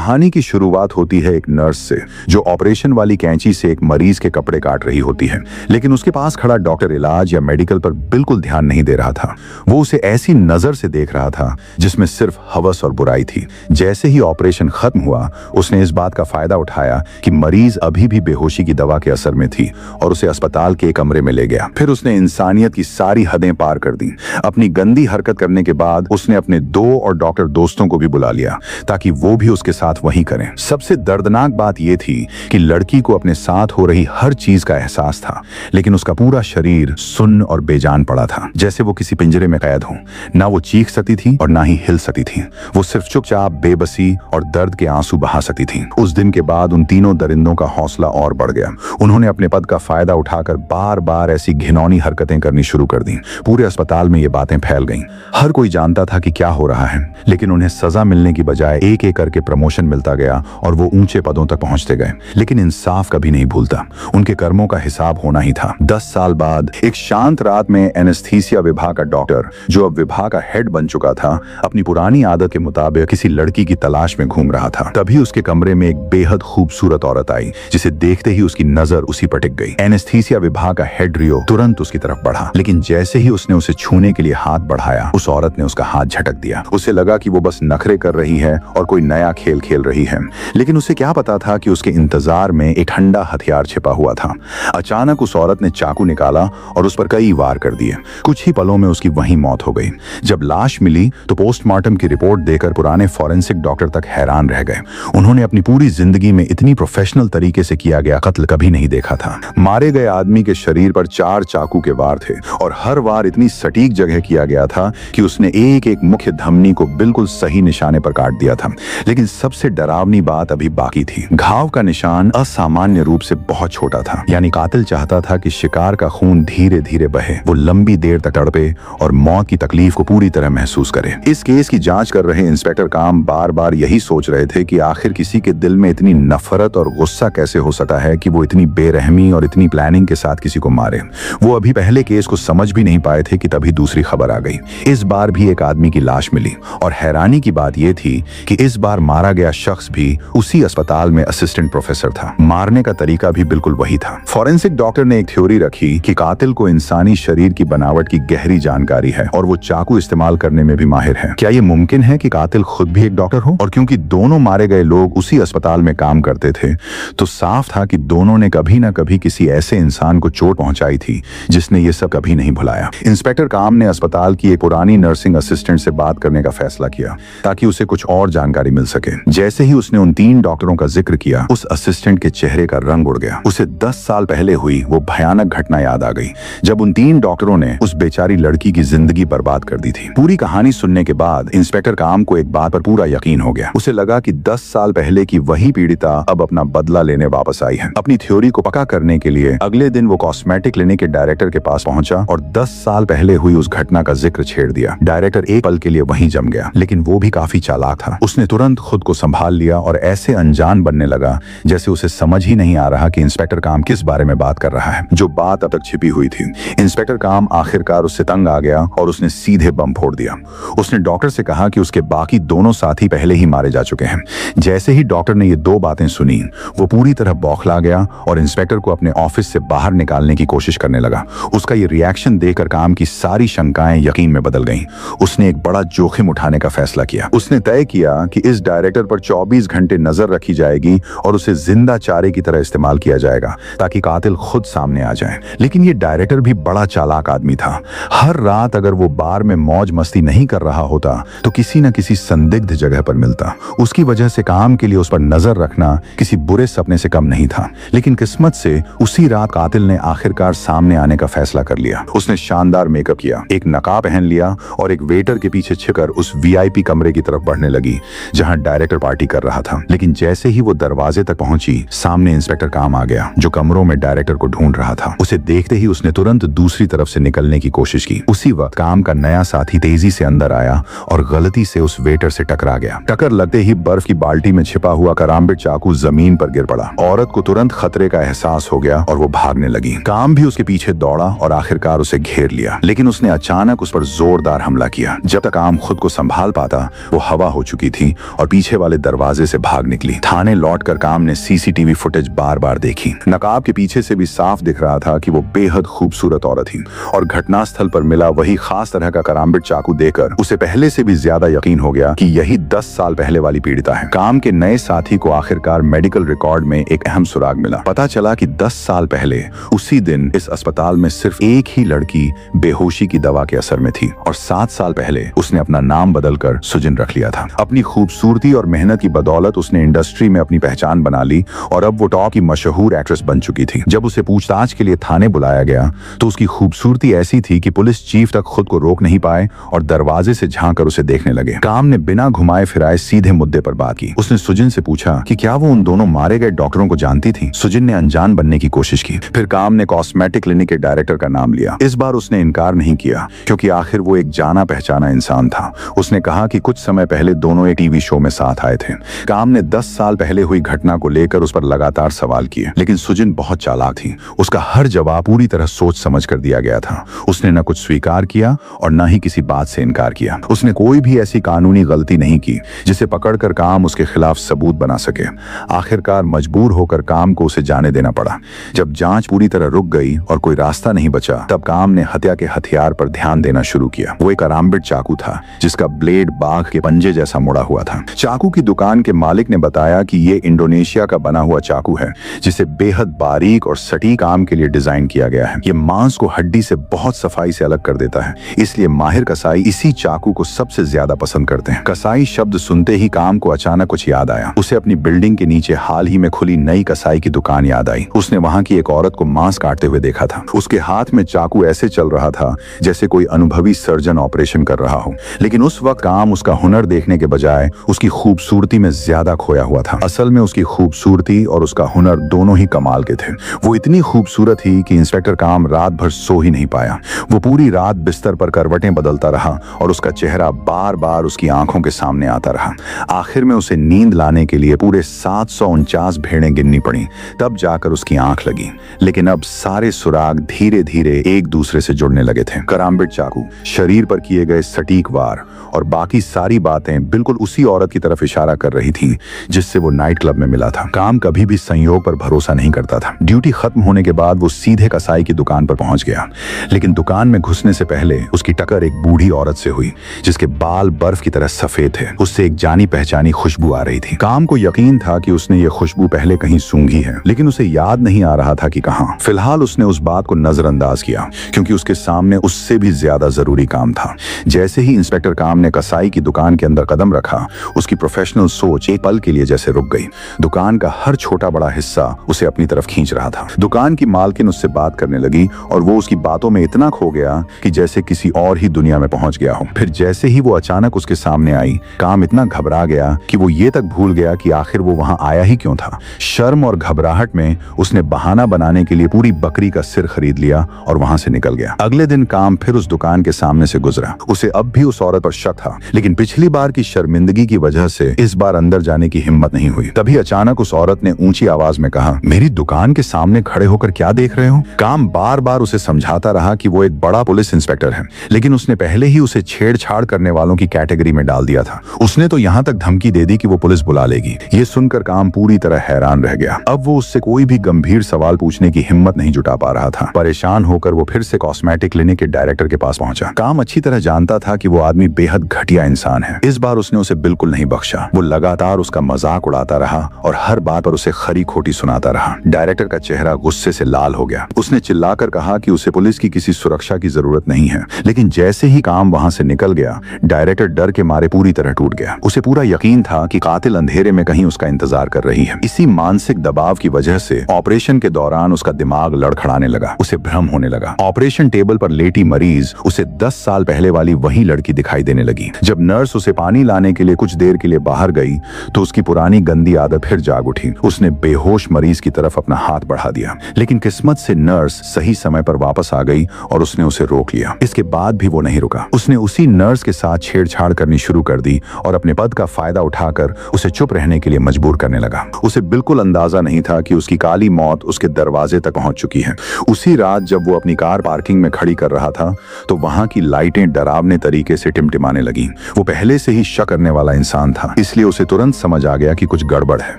कहानी की शुरुआत होती है एक नर्स से जो ऑपरेशन वाली कैंची से एक मरीज के कपड़े काट रही होती है, लेकिन उसके पास खड़ा डॉक्टर इलाज या मेडिकल पर बिल्कुल ध्यान नहीं दे रहा था। वो उसे ऐसी नजर से देख रहा था जिसमें सिर्फ हवस और बुराई थी। जैसे ही ऑपरेशन खत्म हुआ, उसने इस बात का फायदा उठाया कि मरीज अभी भी बेहोशी की दवा के असर में थी और उसे अस्पताल के एक कमरे में ले गया। फिर उसने इंसानियत की सारी हदें पार कर दी। अपनी गंदी हरकत करने के बाद उसने अपने 2 और डॉक्टर दोस्तों को भी बुला लिया ताकि वो भी उसके साथ वही करें। सबसे दर्दनाक बात यह थी कि लड़की को अपने साथ हो रही हर चीज का एहसास था, लेकिन उसका पूरा शरीर सुन्न और बेजान पड़ा था, जैसे वो किसी पिंजरे में कैद हो। ना वो चीख सकती थी और ना ही हिल सकती थी। वो सिर्फ चुपचाप बेबसी और दर्द के आंसू बहा सकती थी। उस दिन के बाद उन तीनों दरिंदों का हौसला और बढ़ गया। उन्होंने अपने पद का फायदा उठाकर बार बार ऐसी घिनौनी हरकतें करनी शुरू कर दी। पूरे अस्पताल में ये बातें फैल गईं। हर कोई जानता था कि क्या हो रहा है, लेकिन उन्हें सजा मिलने की बजाय एक एक करके प्रमोशन मिलता गया और वो ऊंचे पदों तक पहुंचते गए। लेकिन इंसाफ कभी नहीं भूलता। उनके कर्मों का हिसाब होना ही था। 10 साल बाद एक शांत रात में एनेस्थीसिया विभाग का डॉक्टर, जो अब विभाग का हेड बन चुका था, अपनी पुरानी आदत के मुताबिक किसी लड़की की तलाश में घूम रहा था। तभी उसके कमरे में एक बेहद खूबसूरत औरत आई, जिसे देखते ही उसकी नजर उसी पर टिक गई। एनेस्थीसिया विभाग का हेड रियो तुरंत उसकी तरफ बढ़ा, लेकिन जैसे ही उसने उसे छूने के लिए हाथ बढ़ाया, उस औरत ने उसका हाथ झटक दिया। उसे लगा कि वो बस नखरे कर रही है और कोई नया खेल खेल रही है, लेकिन उसे क्या पता था कि उसके इंतजार में एक ठंडा हथियार छिपा हुआ था। अचानक उस औरत ने चाकू निकाला और उस पर कई वार कर दिए। कुछ ही पलों में उसकी वहीं मौत हो गई। जब लाश मिली तो पोस्टमार्टम की रिपोर्ट देकर पुराने फॉरेंसिक डॉक्टर तक हैरान रह गए। उन्होंने अपनी पूरी जिंदगी में इतनी प्रोफेशनल तरीके से किया गया कत्ल कभी नहीं देखा था। मारे गए आदमी के शरीर पर 4 चाकू के वार थे और हर वार इतनी सटीक जगह किया गया था कि उसने एक एक मुख्य धमनी को बिल्कुल सही निशाने पर काट दिया था। लेकिन सबसे डरावनी बात अभी बाकी थी। घाव का निशान असामान्य रूप से बहुत छोटा था, यानी कातिल चाहता था कि शिकार का खून धीरे धीरे बहे, वो लंबी देर तक तड़पे और मौत की तकलीफ को पूरी तरह महसूस करे। इस केस की जांच कर रहे इंस्पेक्टर काम बार बार यही सोच रहे थे कि आखिर किसी के दिल में इतनी नफरत और गुस्सा कैसे हो सकता है कि वो इतनी बेरहमी और इतनी प्लानिंग के साथ किसी को मारे। वो अभी पहले केस को समझ भी नहीं पाए थे कि तभी दूसरी खबर आ गई। इस बार भी एक आदमी की लाश मिली और हैरानी की बात यह थी कि इस बार मारा गया शख्स भी उसी अस्पताल में असिस्टेंट प्रोफेसर था। मारने का तरीका भी बिल्कुल वही था। फॉरेंसिक डॉक्टर ने एक थ्योरी रखी कि कातिल को इंसानी शरीर की बनावट की गहरी जानकारी है और वो चाकू इस्तेमाल करने में भी माहिर है। क्या ये मुमकिन है कि कातिल खुद भी एक डॉक्टर हो? और क्योंकि दोनों मारे गए लोग उसी अस्पताल में काम करते थे, तो साफ था कि दोनों ने कभी न कभी किसी ऐसे इंसान को चोट पहुंचाई थी जिसने ये सब कभी नहीं भुलाया। इंस्पेक्टर काम ने अस्पताल की एक पुरानी नर्सिंग असिस्टेंट से बात करने का फैसला किया ताकि उसे कुछ और जानकारी मिल सके। जैसे ही उसने उन 3 डॉक्टरों का जिक्र किया, उस असिस्टेंट के चेहरे का रंग उड़ गया। उसे 10 साल पहले हुई वो भयानक घटना याद आ गई जब उन 3 डॉक्टरों ने उस बेचारी लड़की की जिंदगी बर्बाद कर दी थी। पूरी कहानी सुनने के बाद इंस्पेक्टर काम को एक बात पर पूरा यकीन हो गया। उसे लगा कि 10 साल पहले की वही पीड़िता अब अपना बदला लेने वापस आई है। अपनी थ्योरी को पक्का करने के लिए अगले दिन वो कॉस्मेटिक क्लिनिक के डायरेक्टर के पास पहुंचा और 10 साल पहले हुई उस घटना का जिक्र छेड़ दिया। डायरेक्टर एक पल के लिए वहीं जम गया, लेकिन वो भी काफी चालाक था। उसने तुरंत खुद को संभाल लिया और ऐसे अनजान बनने लगा जैसे उसे समझ ही नहीं आ रहा कि इंस्पेक्टर काम किस बारे में बात कर रहा है, जो बात अब तक छिपी हुई थी। इंस्पेक्टर काम आखिरकार उससे तंग आ गया और उसने सीधे बम फोड़ दिया। उसने डॉक्टर से कहा कि उसके बाकी दोनों साथी पहले ही मारे जा चुके हैं। जैसे ही डॉक्टर ने ये 2 बातें सुनी, वो पूरी तरह बौखला गया और इंस्पेक्टर को अपने ऑफिस से बाहर निकालने की कोशिश करने लगा। उसका ये रिएक्शन देखकर काम की सारी शंकाएं यकीन में बदल गईं। उसने एक बड़ा जोखिम उठाने का फैसला किया। उसने तय किया कि इस डायरेक्टर पर 24 घंटे नजर रखी जाएगी और उसे जिंदा चारे की तरह इस्तेमाल किया जाएगा ताकि कातिल खुद सामने आ जाए। लेकिन ये डायरेक्टर भी बड़ा चालाक आदमी था। हर रात अगर वो बार में मौज मस्ती नहीं कर रहा होता तो किसी न किसी संदिग्ध जगह पर मिलता। उसकी वजह से काम के लिए उस पर नजर रखना किसी बुरे सपने से कम नहीं था। लेकिन किस्मत से उसी रात कातिल ने आखिरकार सामने आने का फैसला कर लिया। उसने शानदार मेकअप किया, एक नकाब पहन लिया और एक वेटर के पीछे छिपकर उस वीआईपी कमरे की तरफ बढ़ने लगी जहां डायरेक्टर पार्टी कर रहा था। लेकिन जैसे ही वो दरवाजे तक पहुंची, सामने इंस्पेक्टर काम आ गया, जो कमरों में डायरेक्टर को ढूंढ रहा था। उसे देखते ही उसने तुरंत दूसरी तरफ से निकलने की कोशिश की। उसी वक्त काम का नया साथी तेजी से अंदर आया और गलती से उस वेटर से टकरा गया। टक्कर लगते ही बर्फ की बाल्टी में छिपा हुआ कराम्बिट चाकू जमीन पर गिर पड़ा। औरत को तुरंत खतरे का एहसास हो गया और वो भागने लगी। काम भी उसके पीछे दौड़ा और आखिरकार उसे घेर लिया, लेकिन उसने अचानक उस पर जोरदार हमला किया। जब तक काम खुद को संभाल पाता, वो हवा हो चुकी थी और पीछे वाले वाले दरवाजे से भाग निकली। थाने लौटकर काम ने सीसीटीवी फुटेज बार बार देखी। नकाब के पीछे से भी साफ दिख रहा था कि वो बेहद खूबसूरत औरत थी और घटनास्थल पर मिला वही खास तरह का कराम्बिट चाकू देखकर उसे पहले से भी ज्यादा यकीन हो गया कि यही 10 साल पहले वाली पीड़िता है। काम के नए साथी को आखिरकार मेडिकल रिकॉर्ड में एक अहम सुराग मिला। पता चला कि 10 साल पहले उसी दिन इस अस्पताल में सिर्फ एक ही लड़की बेहोशी की दवा के असर में थी और 7 साल पहले उसने अपना नाम बदलकर सुजिन रख लिया था। अपनी खूबसूरती और मेहनत की बदौलत उसने इंडस्ट्री में अपनी पहचान बना ली और अब वो टॉप की मशहूर एक्ट्रेस बन चुकी थी। जब उसे पूछताछ के लिए थाने बुलाया गया तो उसकी खूबसूरती ऐसी थी कि पुलिस चीफ तक खुद को रोक नहीं पाए और दरवाजे से झांककर उसे देखने लगे। काम ने बिना घुमाए फिराए सीधे मुद्दे पर बात की। उसने सुजिन से पूछा कि क्या वो उन दोनों मारे गए डॉक्टरों को जानती थी। सुजिन ने अनजान बनने की कोशिश की। फिर काम ने कॉस्मेटिक क्लिनिक के डायरेक्टर का नाम लिया। इस बार उसने इनकार नहीं किया क्योंकि आखिर वो एक जाना पहचाना इंसान था। उसने कहा कि कुछ समय पहले दोनों एक टीवी शो में साथ आए थे। काम ने 10 साल पहले हुई घटना को लेकर उस पर लगातार सवाल किए, लेकिन सुजिन बहुत चालाक थी। उसका हर जवाब पूरी तरह सोच समझ कर दिया गया था। उसने न कुछ स्वीकार किया और न ही किसी बात से इनकार किया। उसने कोई भी ऐसी कानूनी गलती नहीं की जिसे पकड़कर काम उसके खिलाफ सबूत बना सके। आखिरकार मजबूर होकर काम को उसे जाने देना पड़ा। जब जांच पूरी तरह रुक गई और कोई रास्ता नहीं बचा, तब काम ने हत्या के हथियार पर ध्यान देना शुरू किया। वो एक अराम्बिट चाकू था जिसका ब्लेड बाघ के पंजे जैसा मुड़ा हुआ था। चाकू की दुकान के मालिक ने बताया कि ये इंडोनेशिया का बना हुआ चाकू है जिसे बेहद बारीक और सटीक काम के लिए डिजाइन किया गया है। ये मांस को हड्डी से बहुत सफाई से अलग कर देता है, इसलिए माहिर कसाई इसी चाकू को सबसे ज्यादा पसंद करते हैं। कसाई शब्द सुनते ही काम को अचानक कुछ याद आया। उसे अपनी बिल्डिंग के नीचे हाल ही में खुली नई कसाई की दुकान याद आई। उसने वहां की एक औरत को मांस काटते हुए देखा था। उसके हाथ में चाकू ऐसे चल रहा था जैसे कोई अनुभवी सर्जन ऑपरेशन कर रहा हो, लेकिन उस वक्त काम उसका हुनर देखने के बजाय उसकी खूबसूरती में ज्यादा खोया हुआ था। असल में उसकी खूबसूरती और उसका हुनर दोनों ही कमाल के थे। वो इतनी खूबसूरत थी कि इंस्पेक्टर काम रात भर सो ही नहीं पाया। वो पूरी रात बिस्तर पर करवटें बदलता रहा और उसका चेहरा बार बार उसकी आंखों के सामने आता रहा। आखिर में उसे नींद लाने के लिए पूरे 749 भेड़ें गिननी पड़ी, तब जाकर उसकी आंख लगी। लेकिन अब सारे सुराग धीरे धीरे एक दूसरे से जुड़ने लगे थे। कराम्बिट चाकू, शरीर पर किए गए सटीक वार और बाकी सारी बातें बिल्कुल उसी औरत की तरफ इशारा कर रही थी जिससे वो नाइट क्लब में मिला था। काम कभी भी संयोग पर भरोसा नहीं करता था। ड्यूटी खत्म होने के बाद वो सीधे कसाई की दुकान पर पहुंच गया, लेकिन दुकान में घुसने से पहले उसकी टक्कर एक बूढ़ी औरत से हुई जिसके बाल बर्फ की तरह सफेद थे। उससे एक जानी पहचानी खुशबू आ रही थी। काम को यकीन था कि उसने ये खुशबू पहले कहीं सूंघी है, लेकिन उसे याद नहीं आ रहा था कि कहां। फिलहाल उसने उस बात को नजरअंदाज किया क्योंकि उसके सामने उससे भी ज्यादा जरूरी काम था। जैसे ही इंस्पेक्टर काम ने कसाई की दुकान के अंदर कदम रखा, उसकी प्रोफेशनल सोच एक पल के लिए जैसे रुक गई। दुकान का हर छोटा बड़ा हिस्सा उसे अपनी तरफ खींच रहा था। दुकान की मालकिन उससे बात करने लगी और वो उसकी बातों में इतना खो गया कि जैसे किसी और ही दुनिया में पहुंच गया हो। फिर जैसे ही वो अचानक उसके सामने आई, काम इतना घबरा गया कि वो ये तक भूल गया कि आखिर वो वहां आया ही क्यों था। शर्म और घबराहट में उसने बहाना बनाने के लिए पूरी बकरी का सिर खरीद लिया और वहां से निकल गया। अगले दिन काम फिर उस दुकान के सामने से गुजरा। उसे अब भी उस औरत पर शक था, लेकिन पिछली बार की शर्मिंदगी की वजह से इस बार अंदर जाने की हिम्मत नहीं हुई। तभी अचानक उस औरत ने ऊंची आवाज में कहा, मेरी दुकान के सामने खड़े होकर क्या देख रहे हो? काम बार बार उसे समझाता रहा कि वो एक बड़ा पुलिस इंस्पेक्टर है, लेकिन उसने पहले ही उसे छेड़छाड़ करने वालों की कैटेगरी में डाल दिया था। उसने तो यहाँ तक धमकी दे दी कि वो पुलिस बुला लेगी। ये सुनकर काम पूरी तरह हैरान रह गया। अब वो उससे कोई भी गंभीर सवाल पूछने की हिम्मत नहीं जुटा पा रहा था। परेशान होकर वो फिर से कॉस्मेटिक क्लिनिक के डायरेक्टर के पास पहुंचा। काम अच्छी तरह जानता था कि वो आदमी बेहद घटिया इंसान है। इस बार उसने उसे बिल्कुल नहीं बख्शा। वो लगातार उसका मजाक उड़ाता रहा और हर बात पर उसे खरी खोटी सुनाता रहा। डायरेक्टर का चेहरा गुस्से से लाल हो गया। उसने चिल्लाकर कहा कि उसे पुलिस की किसी सुरक्षा की जरूरत नहीं है, लेकिन जैसे ही काम वहां से निकल गया, डायरेक्टर डर के मारे पूरी तरह टूट गया। उसे पूरा यकीन था कि कातिल अंधेरे में कहीं उसका इंतजार कर रही है। इसी मानसिक दबाव की वजह से ऑपरेशन के दौरान उसका दिमाग लड़खड़ाने लगा। उसे भ्रम होने लगा। ऑपरेशन टेबल पर लेटी मरीज उसे 10 साल पहले वाली वही लड़की दिखाई देने लगी। जब नर्स उसे पानी लाने के लिए कुछ देर के लिए बाहर गई तो उसकी पुरानी गंदी आदत फिर जाग उठी। उसने बेहोश मरीज की तरफ अपना हाथ बढ़ा दिया, लेकिन किस्मत से नर्स सही समय पर वापस आ गई और उसने उसे रोक लिया। इसके बाद भी वो नहीं रुका। उसने उसी नर्स के साथ छेड़छाड़ करनी शुरू कर दी और अपने पद का फायदा उठाकर उसे चुप रहने के लिए मजबूर करने लगा। उसे बिल्कुल अंदाजा नहीं था कि उसकी काली मौत उसके दरवाजे तक पहुंच चुकी है। उसी रात जब वो अपनी कार पार्किंग में खड़ी कर रहा था तो वहां की लाइटें डरावने तरीके से टिमटिमाने लगी। वो पहले से ही शक करने वाला इंसान था, इसलिए उसे तुरंत समझ आ गया कि कुछ गड़बड़ है।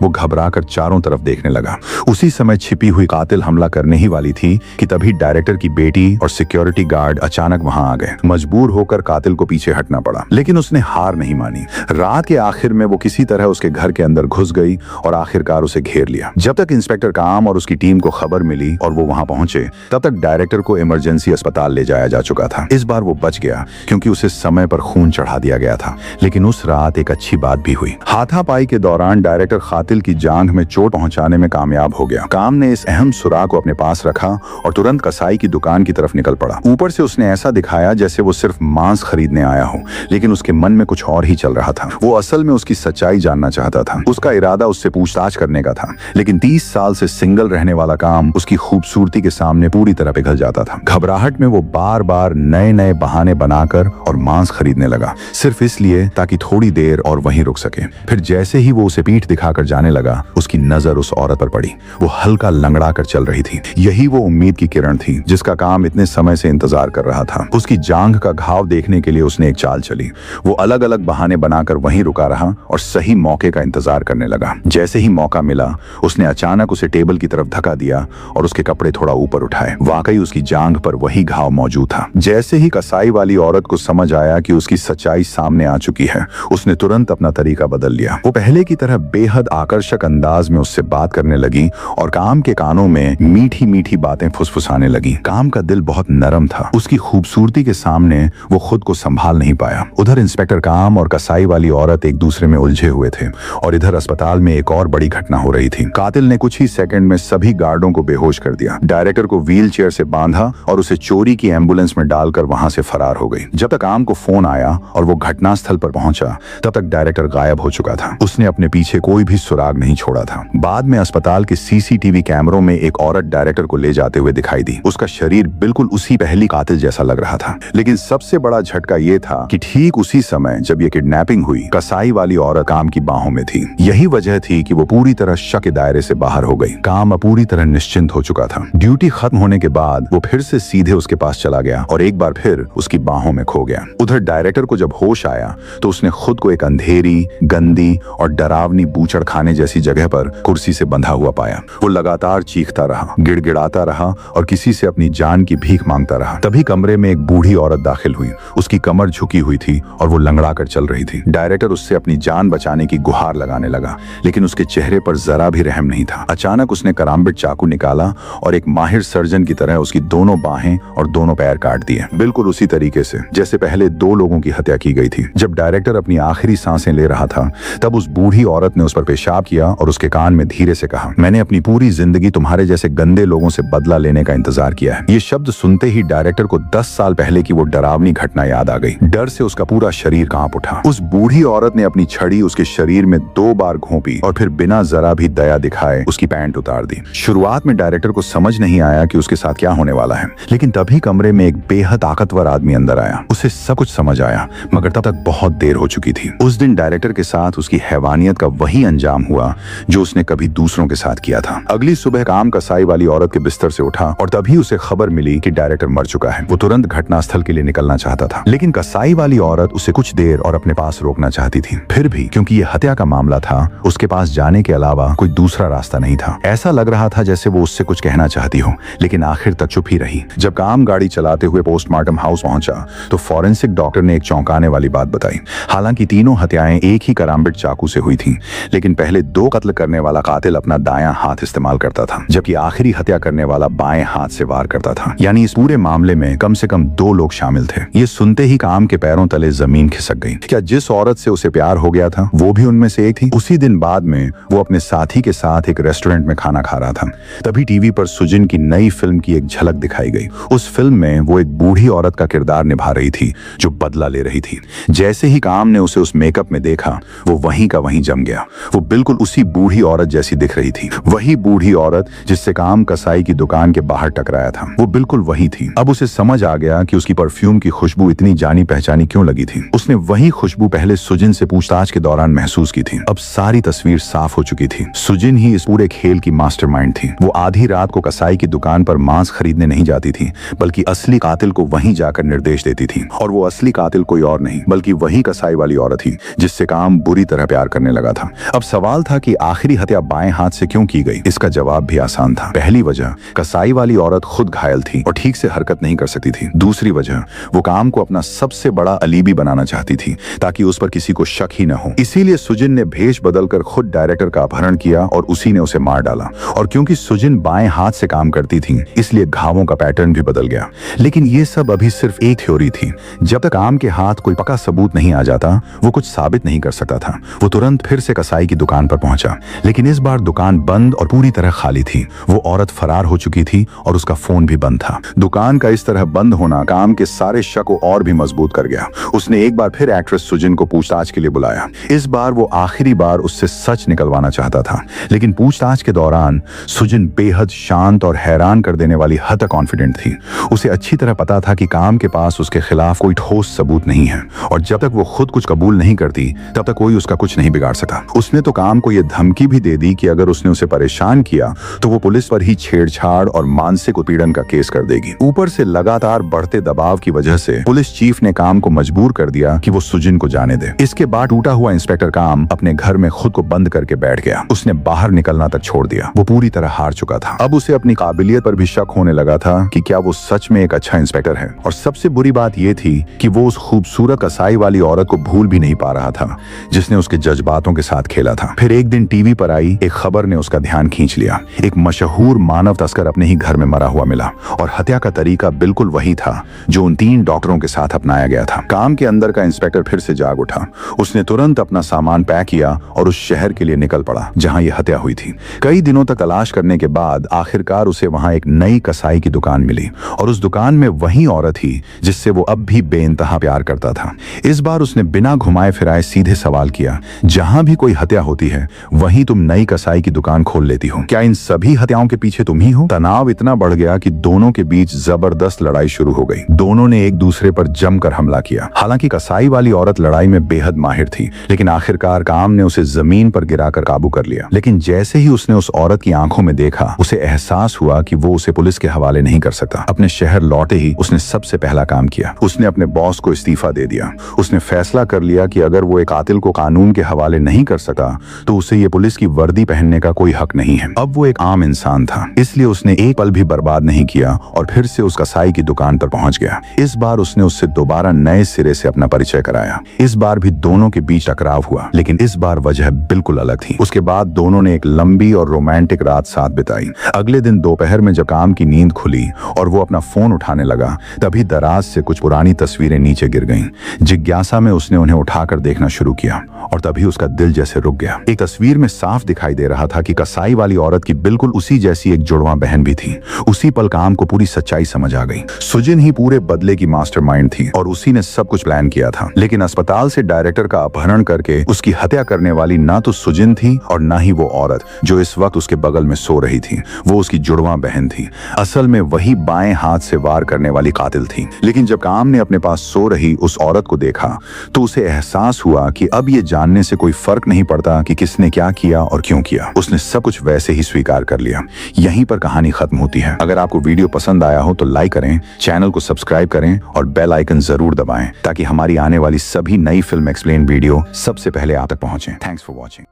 वो घबराकर चारों तरफ देखने लगा। उसी समय छिपी हुई कातिल हमला करने ही वाली थी कि तभी डायरेक्टर की बेटी और सिक्योरिटी गार्ड अचानक वहां आ गए। मजबूर होकर कातिल को पीछे हटना पड़ा, लेकिन उसने हार नहीं मानी। रात के आखिर में वो किसी तरह उसके घर के अंदर घुस गई और आखिरकार उसे घेर लिया। जब तक इंस्पेक्टर काम और उसकी टीम को खबर मिली और वो वहां पहुंचे, तब तक डायरेक्टर को इमरजेंसी अस्पताल ले जाया जा चुका था। इस बार वो बच गया क्योंकि उसे समय पर खून चढ़ा दिया गया था। लेकिन उस रात एक अच्छी बात भी हुई। हाथापाई के दौरान डायरेक्टर कातिल की जांघ में चोट पहुंचाने में कामयाब हो गया। काम ने इस अहम सुराग को अपने पास रखा और तुरंत कसाई की दुकान की तरफ निकल पड़ा। ऊपर से उसने ऐसा दिखाया जैसे वो सिर्फ मांस खरीदने आया हो, लेकिन उसके मन में कुछ और ही चल रहा था। वो असल में उसकी सच्चाई जानना चाहता था। उसका इरादा उससे पूछताछ करने का था, लेकिन 30 साल से सिंगल रहने वाला काम उसकी खूबसूरती के सामने पूरी तरह पिघल जाता था। घबराहट में वो बार बार नए नए बहाने बनाकर और मांस खरीदने लगा, सिर्फ इसलिए ताकि थोड़ी देर और वहीं रुक सके। फिर जैसे ही वो उसे पीठ दिखाकर जाने लगा, उसकी नजर उस औरत पर पड़ी। वो हल्का लंगड़ा कर चल रही थी। यही वो उम्मीद की किरण थी जिसका काम इतने समय से इंतजार कर रहा था। उसकी जांघ का घाव देखने के लिए उसने एक चाल चली। वो अलग अलग बहाने बनाकर वहीं रुका रहा और सही मौके का इंतजार करने लगा। जैसे ही मौका मिला, उसने अचानक उसे टेबल की तरफ धक्का दिया और उसके कपड़े थोड़ा ऊपर उठाए। वाकई उसकी जांघ पर वही घाव मौजूद था। जैसे ही कसाई वाली औरत को समझ आया कि उसकी सच्चाई सामने आ चुकी है, उसने तुरंत अपना तरीका बदल लिया। वो पहले की तरह बेहद आकर्षक अंदाज में उससे बात करने लगी और काम के कानों में मीठी मीठी बातें फुसफुसाने लगी। काम का दिल बहुत नरम था। उसकी खूबसूरती के सामने वो खुद को संभाल नहीं पाया। उधर इंस्पेक्टर काम और कसाई वाली औरत एक दूसरे में उलझे हुए थे और इधर अस्पताल में एक और बड़ी घटना हो रही थी। कातिल ने कुछ ही सेकंड में सभी गार्डों को बेहोश कर दिया। डायरेक्टर को व्हील चेयर से बांधा और उसे चोरी की एम्बुलेंस में डालकर वहां से फरार हो गई। जब तक काम को फोन आया और वो घटनास्थल पर पहुंचा, तब तक डायरेक्टर गायब हो चुका था। उसने अपने पीछे कोई भी सुराग नहीं छोड़ा था। बाद में अस्पताल के सीसीटीवी कैमरों में एक औरत डायरेक्टर को ले जाते हुए दिखाई दी। उसका शरीर बिल्कुल उसी पहली कातिल जैसा लग रहा था। लेकिन सबसे बड़ा झटका ये था कि ठीक उसी समय जब ये किडनैपिंग हुई, कसाई वाली औरत काम की बाहों में थी। यही वजह थी कि वो पूरी तरह शक के दायरे से बाहर हो गई। काम अब पूरी तरह निश्चिंत हो चुका था। ड्यूटी खत्म होने के बाद वो फिर से सीधे उसके पास चला गया और एक बार फिर उसकी बाहों में खो गया। उधर डायरेक्टर को जब होश आया तो उसने खुद को एक अंधेरी, गंदी और डरावनी बूचड़ खाने जैसी जगह पर कुर्सी से बंधा हुआ पाया। वो लगातार चीखता रहा, गिड़गिड़ाता रहा और किसी से अपनी जान की भीख मांगता रहा। तभी कमरे में एक बूढ़ी औरत दाखिल हुई। उसकी कमर झुकी हुई थी और वो लंगड़ा कर चल रही थी। डायरेक्टर उससे अपनी जान बचाने की गुहार लगाने लगा, लेकिन उसके चेहरे पर जरा भी रहम नहीं था। अचानक उसने कराम्बिट चाकू निकाला और एक माहिर सर्जन की तरह उसकी दोनों बाहें और दोनों पैर काट दिए, बिल्कुल उसी तरीके से जैसे पहले 2 लोगों की हत्या की गई थी। जब डायरेक्टर अपनी आखिरी सांसें ले रहा था, तब उस बूढ़ी औरत ने उस पर पेशाब किया और उसके कान में धीरे से कहा, मैंने अपनी पूरी जिंदगी तुम्हारे जैसे गंदे लोगों से बदला लेने का इंतजार किया है। ये शब्द सुनते ही डायरेक्टर को 10 साल पहले की वो डरावनी घटना याद आ गई। डर से उसका पूरा शरीर कांप उठा। उस बूढ़ी औरत ने अपनी छड़ी उसके शरीर में 2 बार घोंपी और फिर बिना जरा भी दया दिखाए उसकी पैंट उतार दी। शुरुआत में डायरेक्टर को समझ नहीं आया कि उसके साथ क्या होने वाला है, लेकिन तभी कमरे में एक बेहद ताकतवर आदमी अंदर आया। उसे सब कुछ समझ आया, मगर तब तक बहुत देर हो चुकी थी। उस दिन डायरेक्टर के साथ उसकी हैवानियत का वही अंजाम हुआ जो उसने कभी दूसरों के साथ किया था। अगली सुबह काम कसाई वाली औरत के बिस्तर से उठा और तभी उसे खबर मिली कि डायरेक्टर मर चुका है। वो तुरंत घटनास्थल के लिए निकलना चाहता था, लेकिन कसाई वाली औरत उसे कुछ देर और अपने पास रोकना चाहती थी। फिर भी क्योंकि ये हत्या का मामला था, उसके पास जाने के अलावा कोई दूसरा रास्ता नहीं था। ऐसा लग रहा था जैसे वो उससे कुछ कहना चाहती हो, लेकिन आखिर तक चुप ही रही। जब काम गाड़ी चलाते हुए पोस्टमार्टम हाउस पहुंचा तो फॉरेंसिक डॉक्टर ने एक चौंकाने वाली बात बताई। हालांकि तीनों हत्याएं एक ही कराम्बिट चाकू से हुई थीं, लेकिन पहले 2 कत्ल करने वाला कातिल अपना दायां हाथ इस्तेमाल करता था, जबकि आखिरी हत्या करने वाला बाएं हाथ से वार करता था। यानी इस पूरे मामले में कम से कम 2 लोग शामिल थे। ये सुनते ही काम के पैरों तले जमीन खिसक गई। क्या जिस औरत से उसे प्यार हो गया था वो भी उनमें से एक थी? उसी दिन बाद में वो अपने साथी के साथ एक रेस्टोरेंट में खाना खा रहा था। तभी टीवी पर सुजिन की नई फिल्म की एक झलक दिखाई गई। उस फिल्म में वो एक बूढ़ी औरत का किरदार निभा रही थी जो बदला ले रही थी। जैसे ही काम ने उसे उस मेकअप में देखा, वो वहीं का वहीं जम गया। वो बिल्कुल उसी बूढ़ी औरत जैसी दिख रही थी। वही बूढ़ी औरत जिससे काम कसाई की दुकान के बाहर टकराया था, वो बिल्कुल वही थी। अब उसे समझ आ गया कि उसकी परफ्यूम की खुशबू इतनी जानी पहचानी क्यों लगी थी। उसने वही खुशबू पहले सुजिन से पूछताछ के दौरान महसूस की थी। अब सारी तस्वीर साफ हो चुकी थी। सुजिन ही इस पूरे खेल की मास्टरमाइंड थी। वो आधी रात को कसाई की दुकान पर मांस खरीदने नहीं जाती थी, बल्कि असली कातिल को वहीं जाकर निर्देश देती थी। और वो असली कातिल कोई और नहीं बल्कि वही कसाई वाली औरत थी जिससे काम बुरी तरह प्यार करने लगा था। अब सवाल था कि आखिरी हत्या बाएं हाथ से क्यों की गई। इसका जवाब भी आसान था। पहली वजह, कसाई वाली औरत खुद घायल थी और ठीक से हरकत नहीं कर सकती थी। दूसरी वजह, वो काम को अपना सबसे बड़ा अलीबी बनाना चाहती थी ताकि उस पर किसी को शक ही न हो। इसीलिए सुजिन ने भेष बदलकर खुद डायरेक्टर का अपहरण किया और उसी ने उसे मार डाला। और क्योंकि सुजिन बाएं हाथ से काम करती थी, इसलिए घावों का पैटर्न भी बदल गया। लेकिन ये सब अभी सिर्फ एक थ्योरी थी। जब तक काम के हाथ कोई पक्का सबूत नहीं आ जाता, वो कुछ साबित नहीं कर सकता था। वो तुरंत फिर से कसाई की दुकान पर पहुंचा, लेकिन इस बार दुकान बंद और पूरी तरह खाली थी। वो औरत फरार हो चुकी थी और उसका फोन भी बंद था। दुकान का इस तरह बंद होना काम के सारे शक को और भी मजबूत कर गया। उसने एक बार फिर एक्ट्रेस सुजिन को पूछताछ के लिए बुलाया। इस बार वो आखिरी बार उससे सच निकलवाना चाहता था। लेकिन पूछताछ के दौरान सुजिन बेहद शांत और हैरान कर देने वाली हद तक कॉन्फिडेंट थी। उसे अच्छी तरह पता था कि काम के पास उसके खिलाफ कोई ठोस सबूत नहीं है और जब तक वो खुद कुछ कबूल नहीं करती तब तक कोई उसका कुछ नहीं बिगाड़ सकता। उसने तो काम को यह धमकी भी दे दी कि अगर उसने उसे परेशान किया तो वो पुलिस पर ही छेड़छाड़ और मानसिक उत्पीड़न का केस कर देगी। ऊपर से लगातार बढ़ते दबाव की वजह से पुलिस चीफ ने काम को मजबूर कर दिया कि वो सुजिन को जाने दे। इसके बाद टूटा हुआ इंस्पेक्टर काम अपने घर में खुद को बंद करके बैठ गया। उसने बाहर निकलना तक छोड़ दिया। वो पूरी तरह हार चुका था। अब उसे अपनी काबिलियत पर भी शक होने लगा था कि क्या वो सच में एक अच्छा इंस्पेक्टर है। और सबसे बुरी बात यह थी कि वो उस खूबसूरत कसाई वाली औरत को भूल भी नहीं पा रहा था जिसने उसके जज्बातों के साथ खेला था। फिर एक दिन टीवी पर आई एक खबर ने उसका ध्यान खींच लिया। एक मशहूर मानव तस्कर अपने ही घर में मरा हुआ मिला और हत्या का तरीका बिल्कुल वही था जो उन 3 डॉक्टरों के साथ अपनाया गया था। काम के अंदर का इंस्पेक्टर फिर से जाग उठा। उसने तुरंत अपना सामान पैक किया और उस शहर के लिए निकल पड़ा जहां यह हत्या हुई थी। कई दिनों तक तलाश करने के बाद आखिरकार उसे वहां एक नई कसाई की दुकान मिली और उस दुकान में वही औरत थी जिससे वो अब भी बेइंतहा प्यार करता था। इस बार उसने बिना घुमाए फिराए सीधे सवाल किया, जहां भी कोई हत्या होती है वहीं तुम नई कसाई की दुकान खोल लेती हो, क्या इन सभी हत्याओं के पीछे तुम ही हो? तनाव इतना बढ़ गया कि दोनों के बीच जबरदस्त लड़ाई शुरू हो गई। दोनों ने एक दूसरे पर जमकर हमला किया। हालांकि कसाई वाली औरत लड़ाई में बेहद माहिर थी, लेकिन आखिरकार काम ने उसे जमीन पर गिराकर काबू कर लिया। लेकिन जैसे ही उसने उस औरत की आंखों में देखा, उसे एहसास हुआ कि वो उसे पुलिस के हवाले नहीं कर सकता। अपने शहर लौटे ही उसने सबसे पहला काम किया। उसने अपने बॉस को इस्तीफा दे दिया। उसने फैसला कर लिया कि अगर वो एक कातिल को कानून के हवाले नहीं कर सका तो उसे ये पुलिस की वर्दी पहनने का कोई हक नहीं है। अब वो एक आम इंसान था, इसलिए उसने एक पल भी बर्बाद नहीं किया और फिर से उस कसाई की दुकान पर पहुंच गया। इस बार उसने उससे दोबारा नए सिरे से अपना परिचय कराया। इस बार भी दोनों के बीच टकराव हुआ, लेकिन इस बार वजह बिल्कुल अलग थी। उसके बाद दोनों ने एक लंबी और रोमांटिक रात साथ बिताई। अगले दिन दोपहर में जब काम की नींद खुली और वो अपना फोन उठाने लगा, तभी दराज से कुछ पुरानी तस्वीरें नीचे गिर गईं। जिज्ञासा में उसने उन्हें उठाकर देखना शुरू किया और तभी उसका दिल जैसे रुक गया। एक तस्वीर में साफ दिखाई दे रहा था कि कसाई वाली औरत की बिल्कुल उसी जैसी एक जुड़वा बहन भी थी। उसी पल काम को पूरी सच्चाई समझ आ गई। सुजिन ही पूरे बदले की मास्टरमाइंड थी और उसी ने सब कुछ प्लान किया था। लेकिन अस्पताल से डायरेक्टर का अपहरण करके उसकी हत्या करने वाली ना तो सुजिन थी और ना ही वो औरत जो इस वक्त उसके बगल में सो रही थी। वो उसकी जुड़वा बहन थी। असल में वही बाएं हाथ से वार करने वाली कातिल थी। लेकिन जब काम ने अपने पास सो रही उस औरत को देखा तो उसे एहसास हुआ कि अब ये जानने से कोई फर्क नहीं पड़ता कि किसने क्या किया और क्यों किया। उसने सब कुछ वैसे ही स्वीकार कर लिया। यहीं पर कहानी खत्म होती है। अगर आपको वीडियो पसंद आया हो तो लाइक करें, चैनल को सब्सक्राइब करें और बेल आइकन जरूर दबाएं ताकि हमारी आने वाली सभी नई फिल्म एक्सप्लेन वीडियो सबसे पहले आप तक पहुंचे। Thanks for watching.